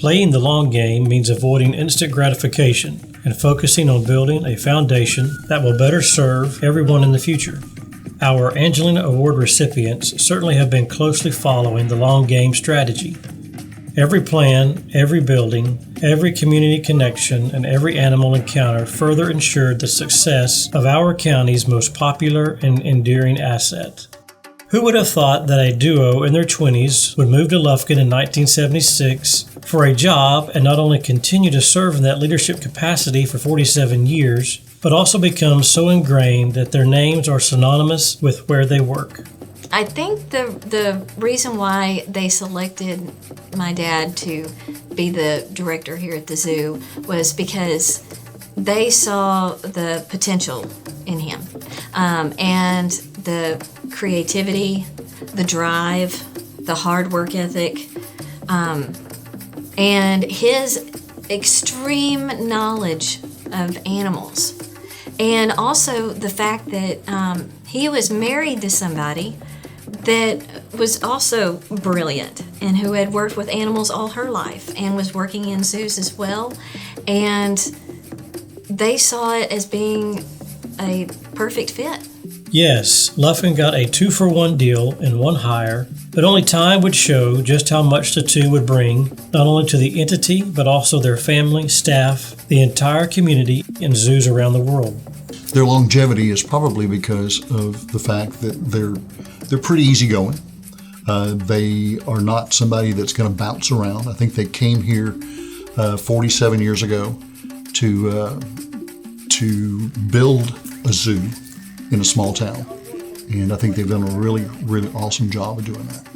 Playing the long game means avoiding instant gratification and focusing on building a foundation that will better serve everyone in the future. Our Angelina Award recipients certainly have been closely following the long game strategy. Every plan, every building, every community connection, and every animal encounter further ensured the success of our county's most popular and endearing asset. Who would have thought that a duo in their 20s would move to Lufkin in 1976 for a job and not only continue to serve in that leadership capacity for 47 years, but also become so ingrained that their names are synonymous with where they work? I think the reason why they selected my dad to be the director here at the zoo was because they saw the potential in him, and the creativity, the drive, the hard work ethic, and his extreme knowledge of animals. And also the fact that he was married to somebody that was also brilliant and who had worked with animals all her life and was working in zoos as well. And they saw it as being a perfect fit. Yes, Lufkin got a 2-for-1 deal in one hire, but only time would show just how much the two would bring, not only to the entity, but also their family, staff, the entire community, and zoos around the world. Their longevity is probably because of the fact that they're pretty easygoing. They are not somebody that's going to bounce around. I think they came here 47 years ago to build a zoo in a small town, and I think they've done a really, really awesome job of doing that.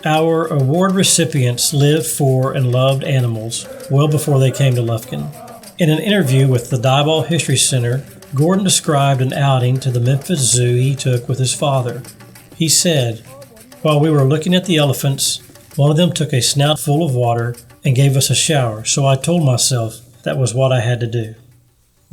Our award recipients lived for and loved animals well before they came to Lufkin. In an interview with the Diboll History Center, Gordon described an outing to the Memphis Zoo he took with his father. He said, "While we were looking at the elephants, one of them took a snout full of water and gave us a shower, so I told myself that was what I had to do."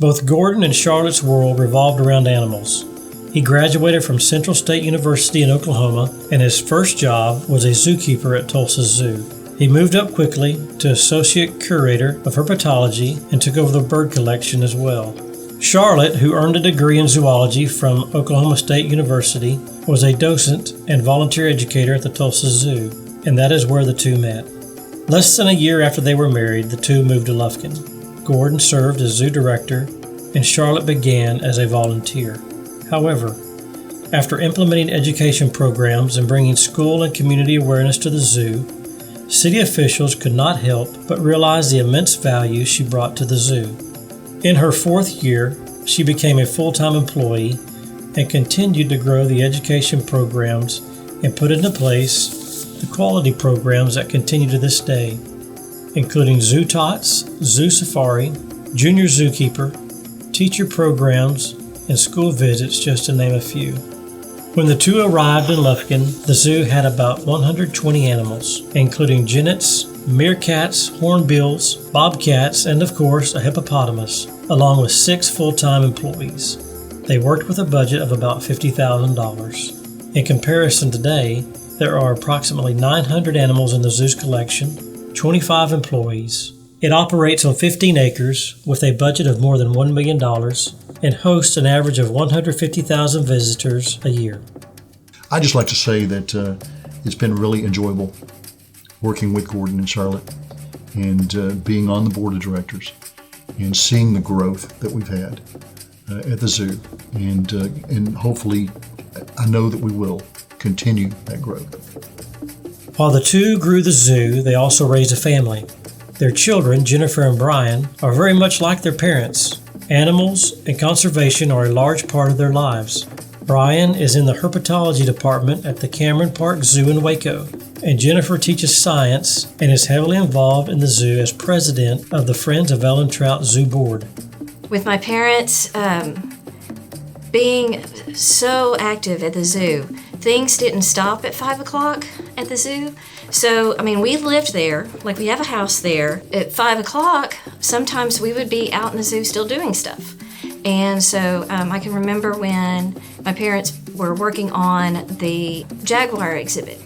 Both Gordon and Charlotte's world revolved around animals. He graduated from Central State University in Oklahoma, and his first job was a zookeeper at Tulsa Zoo. He moved up quickly to associate curator of herpetology and took over the bird collection as well. Charlotte, who earned a degree in zoology from Oklahoma State University, was a docent and volunteer educator at the Tulsa Zoo, and that is where the two met. Less than a year after they were married, the two moved to Lufkin. Gordon served as zoo director, and Charlotte began as a volunteer. However, after implementing education programs and bringing school and community awareness to the zoo, city officials could not help but realize the immense value she brought to the zoo. In her 4th year, she became a full-time employee and continued to grow the education programs and put into place the quality programs that continue to this day, including Zoo Tots, Zoo Safari, Junior Zookeeper, teacher programs, and school visits, just to name a few. When the two arrived in Lufkin, the zoo had about 120 animals, including genets, meerkats, hornbills, bobcats, and of course a hippopotamus, along with 6 full-time employees. They worked with a budget of about $50,000. In comparison today, there are approximately 900 animals in the zoo's collection, 25 employees. It operates on 15 acres with a budget of more than $1 million and hosts an average of 150,000 visitors a year. I'd just like to say that it's been really enjoyable working with Gordon and Charlotte and being on the board of directors and seeing the growth that we've had at the zoo. And hopefully, I know that we will continue that growth. While the two grew the zoo, they also raised a family. Their children, Jennifer and Brian, are very much like their parents. Animals and conservation are a large part of their lives. Brian is in the herpetology department at the Cameron Park Zoo in Waco, and Jennifer teaches science and is heavily involved in the zoo as president of the Friends of Ellen Trout Zoo Board. With my parents being so active at the zoo, things didn't stop at 5 o'clock at the zoo. So, we lived there, like we have a house there. At 5 o'clock, sometimes we would be out in the zoo still doing stuff. And so I can remember when my parents were working on the jaguar exhibit.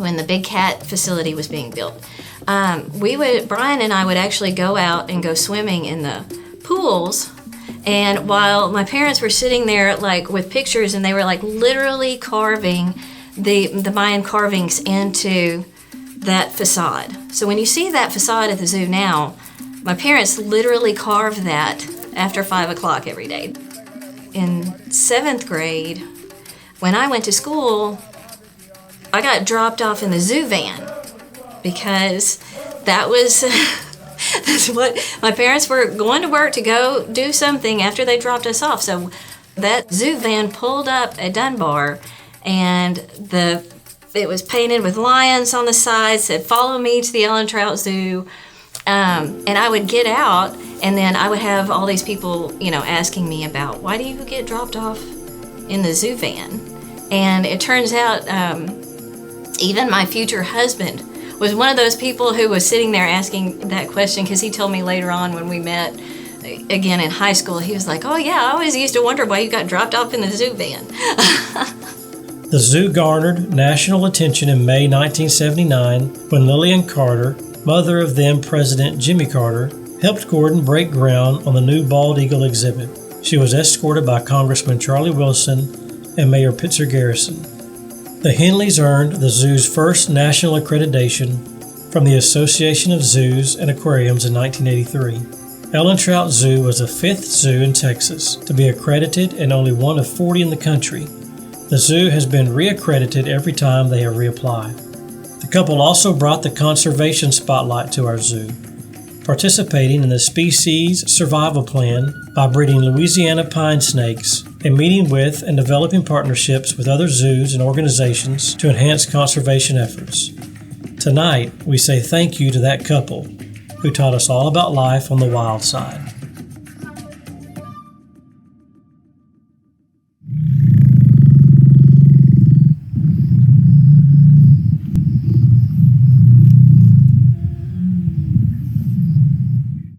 when the big cat facility was being built. Brian and I would actually go out and go swimming in the pools. And while my parents were sitting there like with pictures, and they were like literally carving the Mayan carvings into that facade. So when you see that facade at the zoo now, my parents literally carved that after 5 o'clock every day. In 7th grade, when I went to school, I got dropped off in the zoo van because that was that's what my parents were going to work to go do something after they dropped us off. So that zoo van pulled up at Dunbar, and it was painted with lions on the side, said "Follow me to the Ellen Trout Zoo." And I would get out, and then I would have all these people, asking me about, why do you get dropped off in the zoo van? And it turns out even my future husband was one of those people who was sitting there asking that question, because he told me later on when we met again in high school, he was like, oh yeah, I always used to wonder why you got dropped off in the zoo van. The zoo garnered national attention in May 1979 when Lillian Carter, mother of then President Jimmy Carter, helped Gordon break ground on the new bald eagle exhibit. She was escorted by Congressman Charlie Wilson and Mayor Pitzer Garrison. The Henleys earned the zoo's first national accreditation from the Association of Zoos and Aquariums in 1983. Ellen Trout Zoo was the 5th zoo in Texas to be accredited and only one of 40 in the country. The zoo has been reaccredited every time they have reapplied. The couple also brought the conservation spotlight to our zoo, participating in the Species Survival Plan by breeding Louisiana pine snakes and meeting with and developing partnerships with other zoos and organizations to enhance conservation efforts. Tonight, we say thank you to that couple who taught us all about life on the wild side.